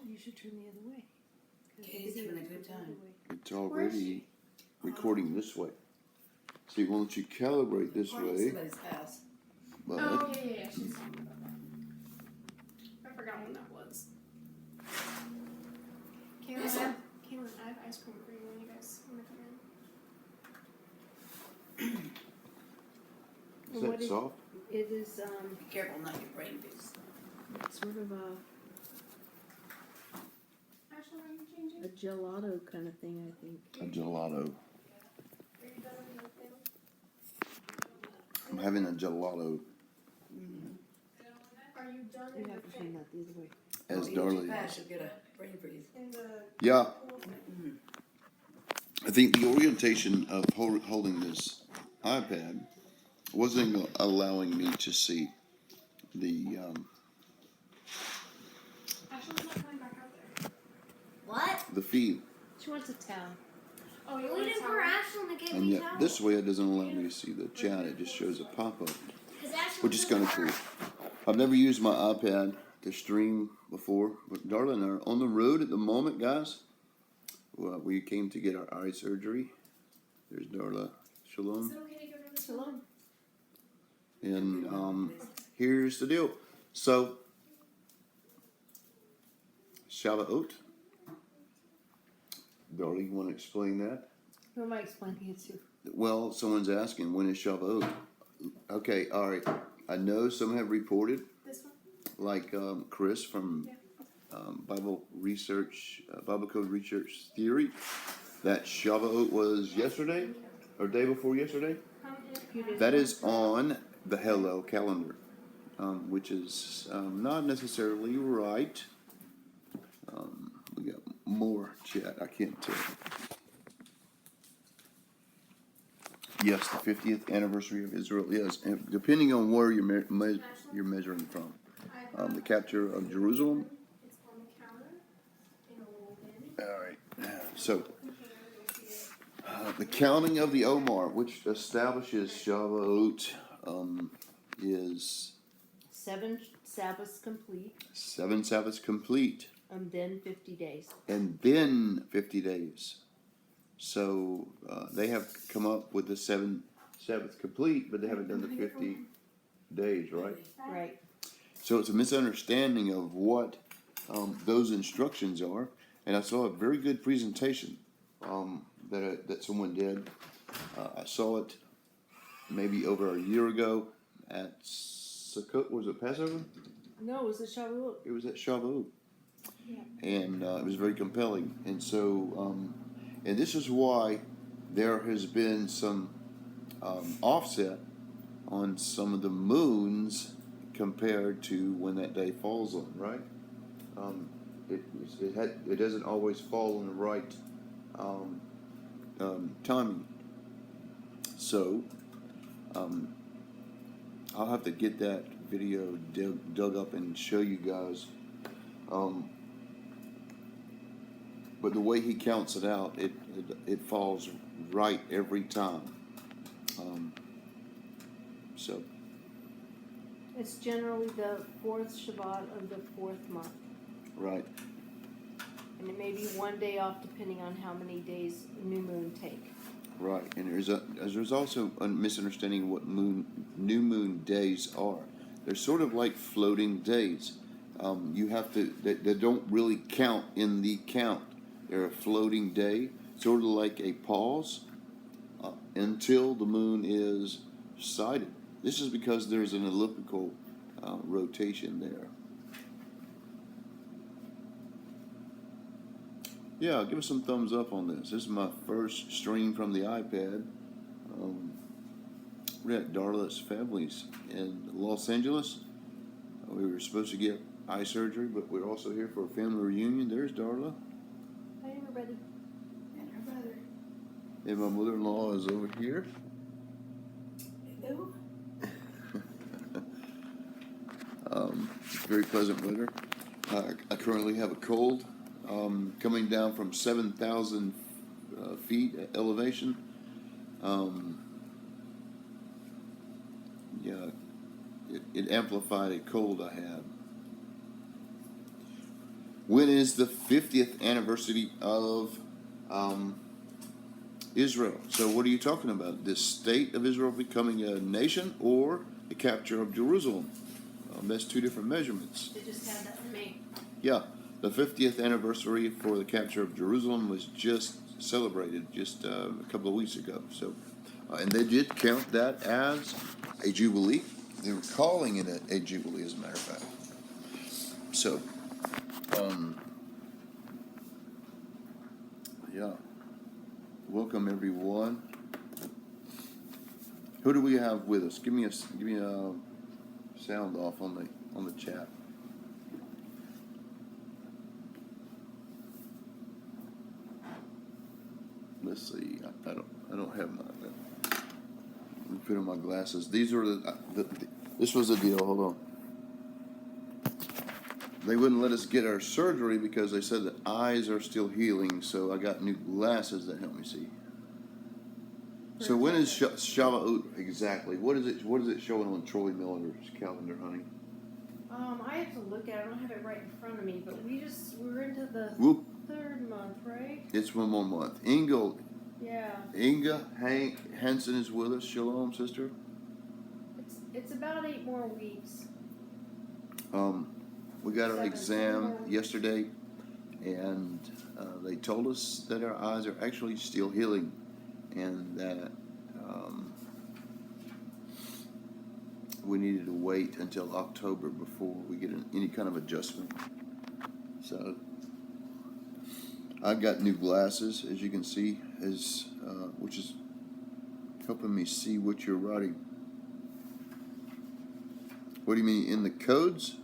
you should turn the other way. Katie's having a good time. It's already recording this way. See, once you calibrate this We're in way, somebody's house. but Oh, yeah. She's talking about that. I forgot when that was. Kaylin, I have ice cream for you when you guys want to come in. is that soft? It is Be careful not your brain juice. sort of Ashley, are you changing? a gelato kind of thing, I think. A gelato. Are you done with your thing? I'm having a gelato, Are you done You in your have to turn thing? that the other way. as Eat too Darlie. fast, you'll get a brain freeze. In the Yeah, pool thing? I think the orientation of holding this iPad wasn't allowing me to see the Ashley's not coming back out there. What? the feed, She wants a towel. Oh, you We want to didn't tell for her? Ashley to give and me yet towels. this way it doesn't allow me to see the chat. It just shows a pop-up, 'Cause Ashley which is kind of doesn't cool. work. I've never used my iPad to stream before, but Darla and I are on the road at the moment, guys. Well, we came to get our eye surgery. There's Darla. Is Shalom. it okay to go to the Shalom. And here's the deal. So, Shavuot. Darla, you want to explain that? Who am I explaining it to? Well, someone's asking, when is Shavuot? Okay, all right. I know some have reported, This one? like Chris from Bible Code Research Theory, that Shavuot was yesterday or day before yesterday. Come in. That is on the Hillel calendar, which is not necessarily right. We got more chat. I can't tell. Yes, the 50th anniversary of Israel. Yes, and depending on where you're measuring from, the capture of Jerusalem. It's on the counter in a little bin. All right. So, the counting of the Omar, which establishes Shavuot, is 7 Sabbaths complete, 7 Sabbaths complete, and then 50 days. and then 50 days. So they have come up with the 7 Sabbaths complete, but they haven't done the 50 days, right? Right. So it's a misunderstanding of what those instructions are. And I saw a very good presentation that someone did. I saw it maybe over a year ago at Sukkot. Was it Passover? No, it was a Shavuot. It was at Shavuot. Yeah. And it was very compelling. And so, and this is why there has been some offset on some of the moons compared to when that day falls on, right? It doesn't always fall on the right timing. So, I'll have to get that video dug up and show you guys. But the way he counts it out, it falls right every time. So, It's generally the 4th Shabbat of the 4th month. right. And it may be one day off depending on how many days new moon take. Right, and there's also a misunderstanding of what new moon days are. They're sort of like floating days. You have to they don't really count in the count. They're a floating day, sort of like a pause until the moon is sighted. This is because there's an elliptical rotation there. Yeah, give us some thumbs up on this. This is my first stream from the iPad. We're at Darla's family's in Los Angeles. We were supposed to get eye surgery, but we're also here for a family reunion. There's Darla. Hi, everybody. And her brother. And my mother-in-law is over here. Hello. Very pleasant weather. I currently have a cold coming down from 7,000 feet elevation. It amplified a cold I had. when is the 50th anniversary of Israel? So what are you talking about? The state of Israel becoming a nation or the capture of Jerusalem? That's two different measurements. They just had that for me. Yeah, the 50th anniversary for the capture of Jerusalem was just celebrated just a couple of weeks ago. So, and they did count that as a jubilee. They were calling it a jubilee, as a matter of fact. So, yeah. Welcome everyone. Who do we have with us? Give me a sound off on the chat. Let's see. I don't have my. Let me put on my glasses. These are this was the deal. Hold on. They wouldn't let us get our surgery because they said the eyes are still healing. So I got new glasses that help me see. So when is Shavuot exactly? What is it? What is it showing on Troy Miller's calendar, honey? I have to look at it. I don't have it right in front of me, but we're into the Whoop. third month, right? It's one more month. Yeah. Inga Hansen is with us. Shalom, sister. It's about 8 more weeks. We got our 7 exam more weeks. yesterday, and they told us that our eyes are actually still healing, and that we needed to wait until October before we get any kind of adjustment. So I got new glasses, as you can see, which is helping me see what you're writing. What do you mean in the codes?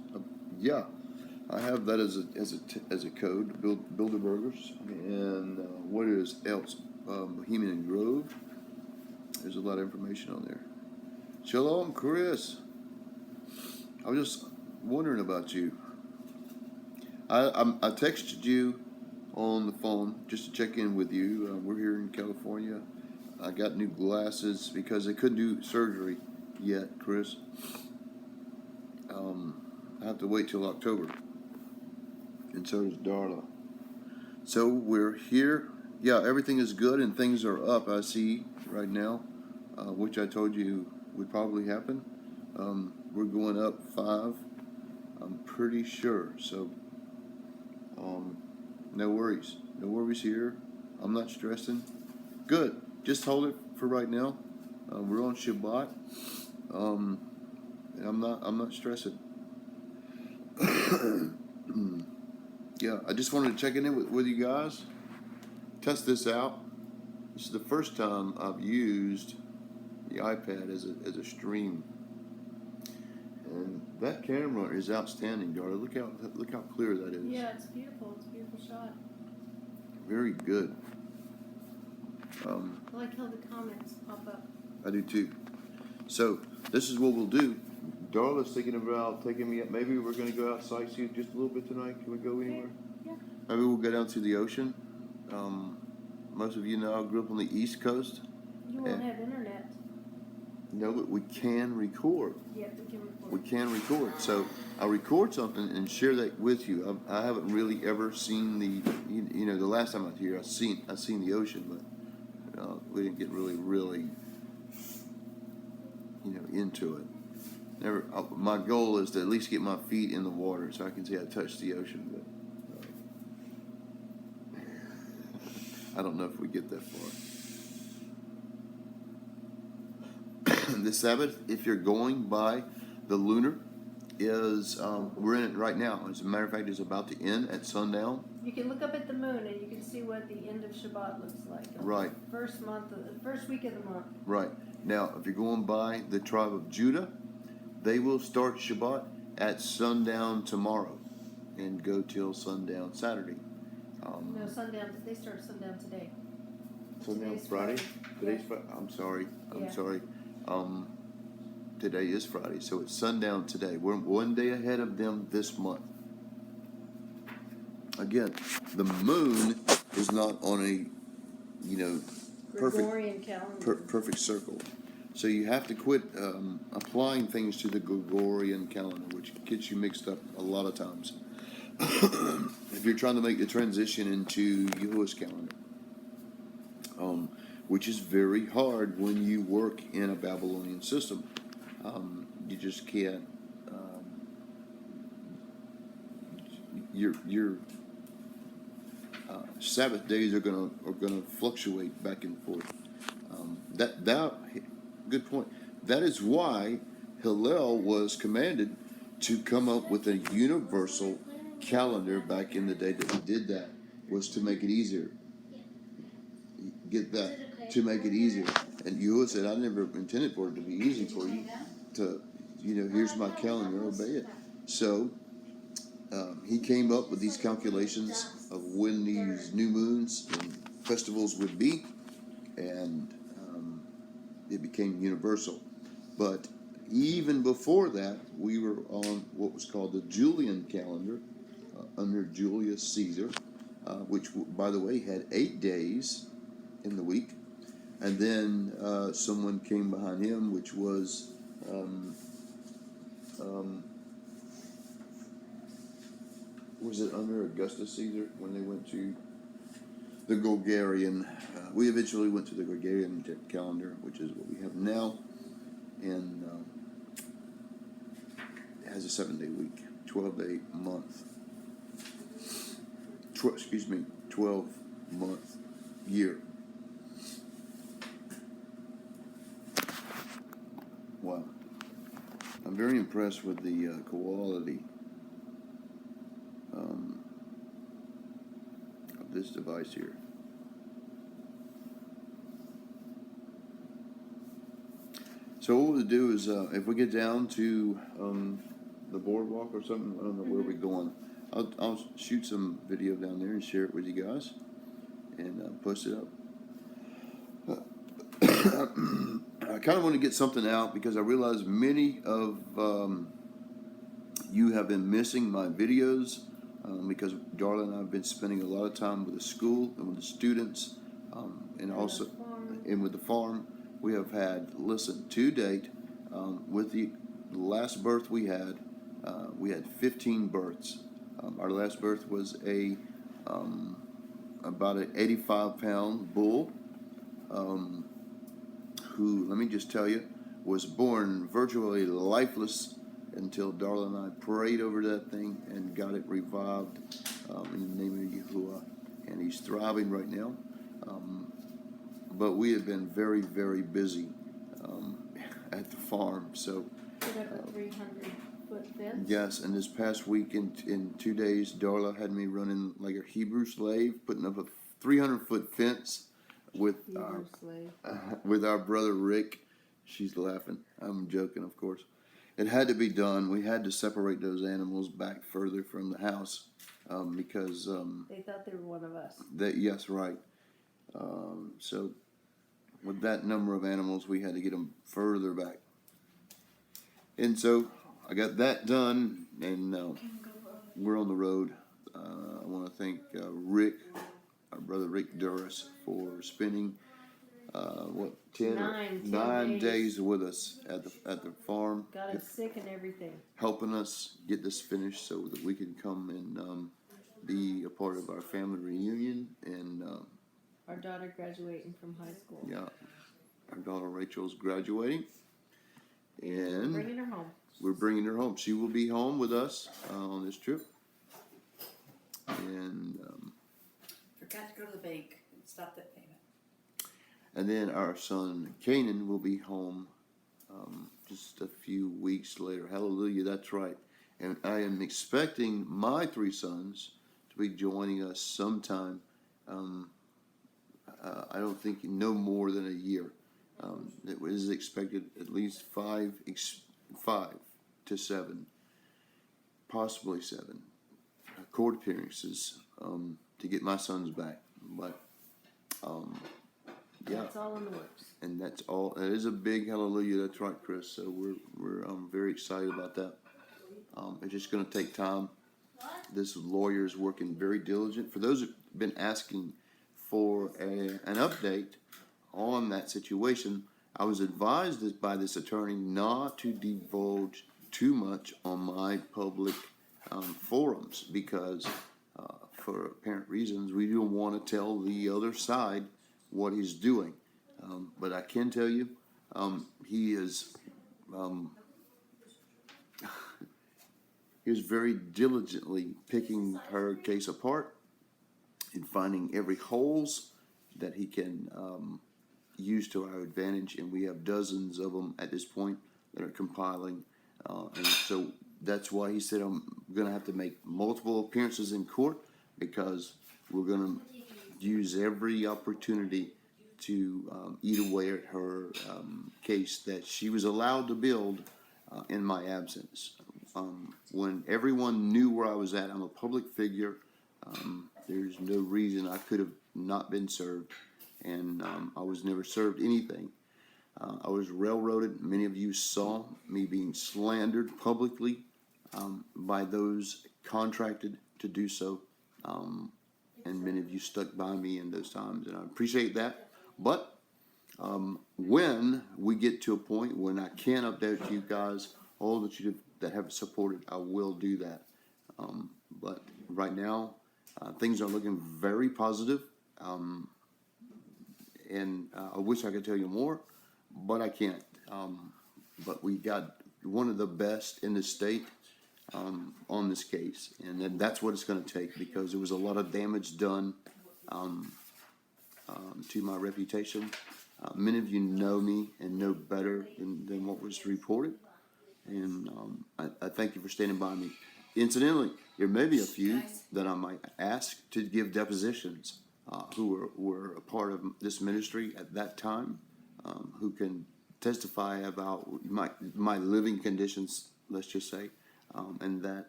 Yeah, I have that as a code. Bilderbergers, and what is else? Bohemian Grove. There's a lot of information on there. Shalom, Chris. I was just wondering about you. I texted you on the phone just to check in with you. We're here in California. I got new glasses because they couldn't do surgery yet, Chris. I have to wait till October, and so does Darla. So we're here. Yeah, everything is good and things are up. I see right now, which I told you would probably happen. We're going up 5. I'm pretty sure. So, no worries. No worries here. I'm not stressing. Good. Just hold it for right now. We're on Shabbat. And I'm not stressing. Yeah, I just wanted to check in with you guys. Test this out. This is the first time I've used the iPad as a stream, and that camera is outstanding, Darla. Look how clear that is. Yeah, it's beautiful. It's a beautiful shot. Very good. I like how the comments pop up. I do too. So this is what we'll do. Darla's thinking about taking me up. Maybe we're going to go out sightseeing just a little bit tonight. Can we go anywhere? Yeah. Maybe we'll go down to the ocean. Most of you know I grew up on the East Coast. You won't have internet. No, but we can record. Yeah, we can record. We can record. So I'll record something and share that with you. I haven't really ever seen the last time I was here, I seen the ocean, but we didn't get really into it. Never. My goal is to at least get my feet in the water so I can see I touch the ocean, but I don't know if we get that far. The Sabbath, if you're going by the lunar, is we're in it right now. As a matter of fact, it's about to end at sundown. You can look up at the moon and you can see what the end of Shabbat looks like. Right. First week of the month. Right. Now, if you're going by the tribe of Judah, they will start Shabbat at sundown tomorrow and go till sundown Saturday. No, sundown. They start sundown today. Sundown Today's Friday? Today's Yeah. Friday? I'm sorry. Yeah. Today is Friday, so it's sundown today. We're one day ahead of them this month. Again, the moon is not on a, Gregorian calendar. perfect circle. So you have to quit applying things to the Gregorian calendar, which gets you mixed up a lot of times. if you're trying to make the transition into Yahuwah's calendar, which is very hard when you work in a Babylonian system. You just can't. Your Sabbath days are gonna fluctuate back and forth. Good point. That is why Hillel was commanded to come up with a universal calendar back in the day. That he did that was to make it easier. Get that, to make it easier. And Yahuwah said, I never intended for it to be easy for you to, here's my calendar, obey it. So he came up with these calculations of when these new moons and festivals would be, and it became universal. But even before that, we were on what was called the Julian calendar under Julius Caesar, which, by the way, had 8 days in the week. And then someone came behind him, which was it under Augustus Caesar when they went to the Gregorian? We eventually went to the Gregorian calendar, which is what we have now, and it has a 7-day week, 12-day month. 12-month year. Wow. I'm very impressed with the quality of this device here. So what we'll do is, if we get down to the boardwalk or something, I don't know where we're going. I'll shoot some video down there and share it with you guys, and post it up. I kind of want to get something out because I realize many of you have been missing my videos because Darla and I have been spending a lot of time with the school and with the students, and also with the farm. We have had, to date, with the last birth we had 15 births. Our last birth was about an 85-pound bull, who, let me just tell you, was born virtually lifeless until Darla and I prayed over that thing and got it revived in the name of Yahuwah, and he's thriving right now. But we have been very, very busy at the farm. So put up a 300-foot fence. yes, and this past week in 2 days, Darla had me running like a Hebrew slave, putting up a 300-foot fence with our brother Rick. She's laughing. I'm joking, of course. It had to be done. We had to separate those animals back further from the house because they thought they were one of us. Yes, right. So with that number of animals, we had to get them further back. And so I got that done, and we're on the road. I want to thank Rick, our brother Rick Duras, for spending 9 days with us at the farm. Got us sick and everything. Helping us get this finished so that we can come and be a part of our family reunion, and our daughter graduating from high school. yeah, our daughter Rachel's graduating, and Bringing her home. we're bringing her home. She will be home with us on this trip, and Forgot to go to the bank and stop that payment. and then our son Canaan will be home just a few weeks later. Hallelujah, that's right. And I am expecting my 3 sons to be joining us sometime. I don't think no more than a year. It is expected at least 5 to 7, possibly 7 court appearances to get my sons back. But yeah, That's all in the works. and that's all. It is a big hallelujah. That's right, Chris. So we're very excited about that. It's just going to take time. This lawyer is working very diligent. For those who've been asking for an update on that situation, I was advised by this attorney not to divulge too much on my public forums because, for apparent reasons, we don't want to tell the other side what he's doing. But I can tell you, he is, he is very diligently picking her case apart and finding every holes that he can use to our advantage, and we have dozens of them at this point that are compiling, and so that's why he said I'm gonna have to make multiple appearances in court, because we're gonna use every opportunity to eat away at her case that she was allowed to build in my absence. When everyone knew where I was at, I'm a public figure. There's no reason I could have not been served, and I was never served anything. I was railroaded. Many of you saw me being slandered publicly by those contracted to do so, and many of you stuck by me in those times, and I appreciate that. But when we get to a point when I can update you guys, all that have supported, I will do that. But right now, things are looking very positive, and I wish I could tell you more, but I can't. But we got one of the best in the state on this case, and then that's what it's going to take, because there was a lot of damage done to my reputation. Many of you know me and know better than what was reported, and I thank you for standing by me. Incidentally, there may be a few that I might ask to give depositions who were a part of this ministry at that time, who can testify about my living conditions, let's just say, and that,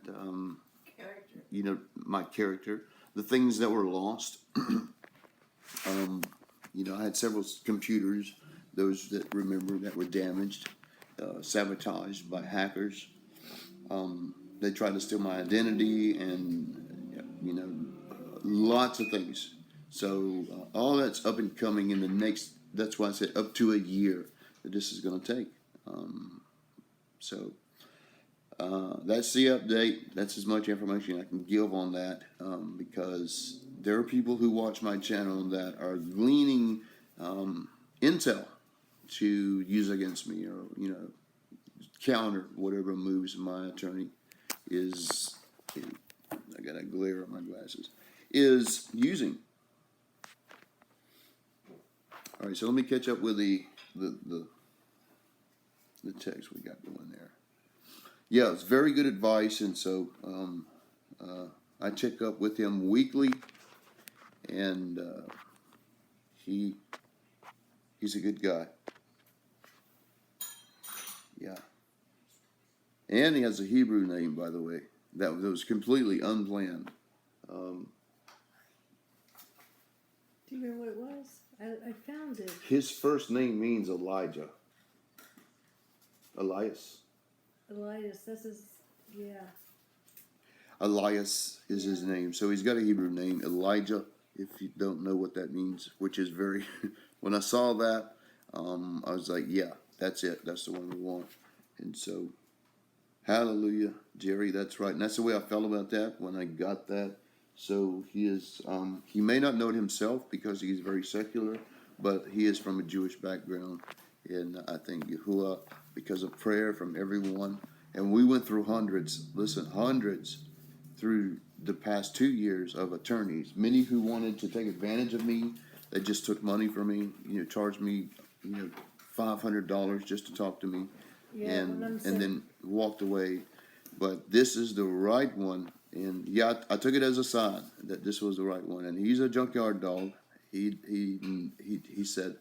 you know, my character, the things that were lost. You know, I had several computers, those that remember, that were damaged, sabotaged by hackers. They tried to steal my identity and, you know, lots of things. So all that's up and coming in the next, that's why I said up to a year that this is going to take. That's the update. That's as much information I can give on that, because there are people who watch my channel that are gleaning intel to use against me, or, you know, counter whatever moves my attorney is, I got a glare on my glasses, is using. All right, so let me catch up with the text we got going there. Yeah, it's very good advice, and so I check up with him weekly, and he's a good guy. Yeah. And he has a Hebrew name, by the way. That was completely unplanned. Do you remember what it was? I found it. His first name means Elijah. Elias. Elias, that's his, yeah. Elias is his name. So he's got a Hebrew name, Elijah, if you don't know what that means, which is very, when I saw that, I was like, yeah, that's it. That's the one we want. And so, hallelujah, Jerry, that's right. And that's the way I felt about that when I got that. So he is, he may not know it himself because he's very secular, but he is from a Jewish background. And I think Yahuwah, because of prayer from everyone, and we went through hundreds through the past 2 years of attorneys, many who wanted to take advantage of me. They just took money from me, you know, charged me, you know, $500 just to talk to me, Yeah, and then walked away. But this is the right one, and yeah, I took it as a sign that this was the right one. And he's a junkyard dog. He said,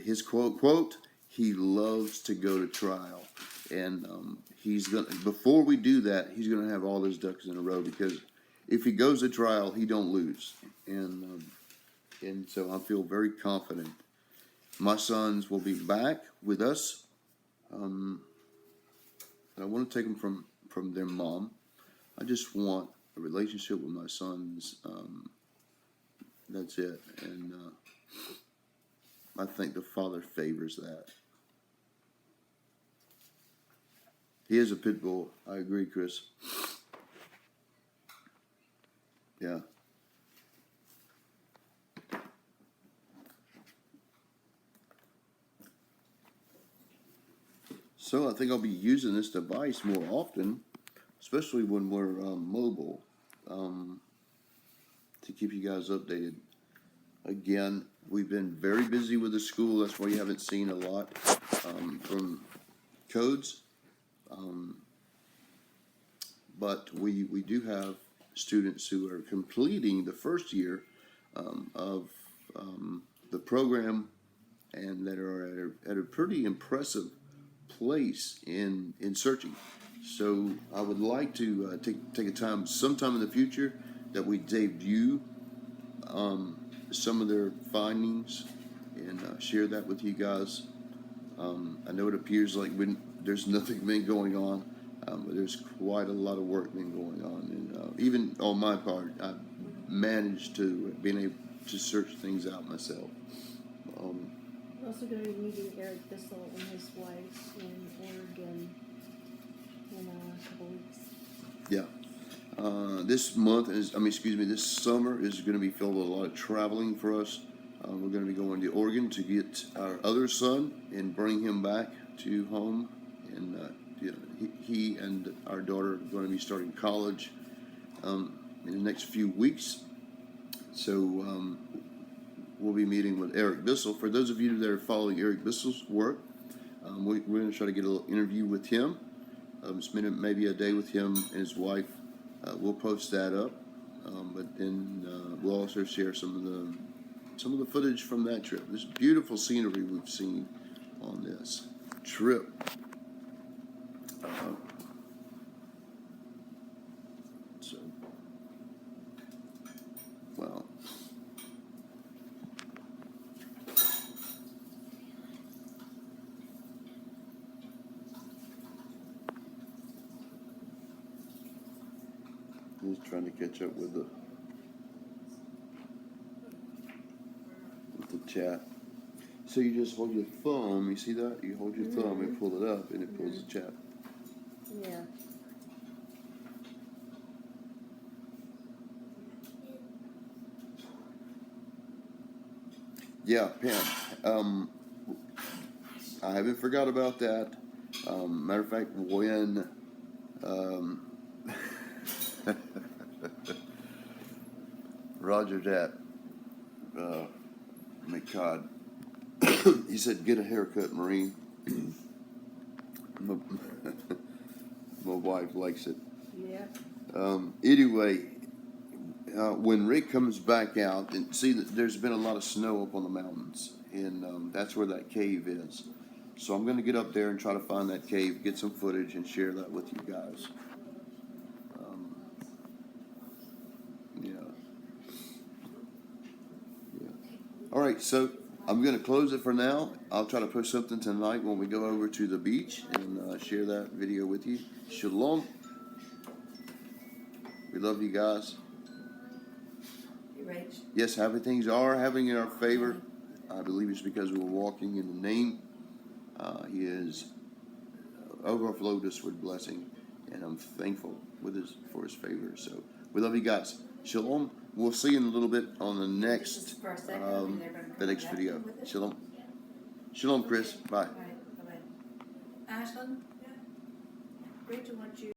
his quote, he loves to go to trial, and he's gonna, before we do that, he's gonna have all his ducks in a row, because if he goes to trial, he don't lose, and so I feel very confident. My sons will be back with us. I want to take them from their mom. I just want a relationship with my sons. That's it, and I think the Father favors that. He is a pit bull. I agree, Chris. Yeah. So I think I'll be using this device more often, especially when we're mobile, to keep you guys updated. Again, we've been very busy with the school. That's why you haven't seen a lot from codes. But we do have students who are completing the first year of the program and that are at a pretty impressive place in searching. So I would like to take a time sometime in the future that we debut some of their findings and share that with you guys. I know it appears like there's nothing been going on, but there's quite a lot of work been going on, and even on my part, I've managed to being able to search things out myself. We're also gonna be meeting Eric Bissell and his wife in Oregon in a couple weeks. Yeah. This summer is going to be filled with a lot of traveling for us. We're going to be going to Oregon to get our other son and bring him back to home. And he and our daughter are going to be starting college in the next few weeks. So we'll be meeting with Eric Bissell. For those of you that are following Eric Bissell's work, we're going to try to get a little interview with him. Spend maybe a day with him and his wife. We'll post that up, but then we'll also share some of the footage from that trip. This beautiful scenery we've seen on this trip. So, well. Just trying to catch up with the chat. So you just hold your thumb, you see that? You hold your thumb and pull it up and it pulls the chat. Yeah. Yeah, Pam. I haven't forgot about that. Matter of fact, when Roger that McCod, he said, "Get a haircut, Marine." My wife likes it. Yeah. Anyway, when Rick comes back out, and see that there's been a lot of snow up on the mountains, and that's where that cave is. So I'm going to get up there and try to find that cave, get some footage, and share that with you guys. All right, so I'm going to close it for now. I'll try to post something tonight when we go over to the beach and share that video with you. Shalom. We love you guys. You Rach? Yes, happy things are happening in our favor. I believe it's because we're walking in the name. He has overflowed us with blessing, and I'm thankful for his favor. So we love you guys. Shalom. We'll see you in a little bit on the next the next video. Shalom. Shalom, Chris. Bye. All right, bye-bye. Ashlyn? Rachel wants you.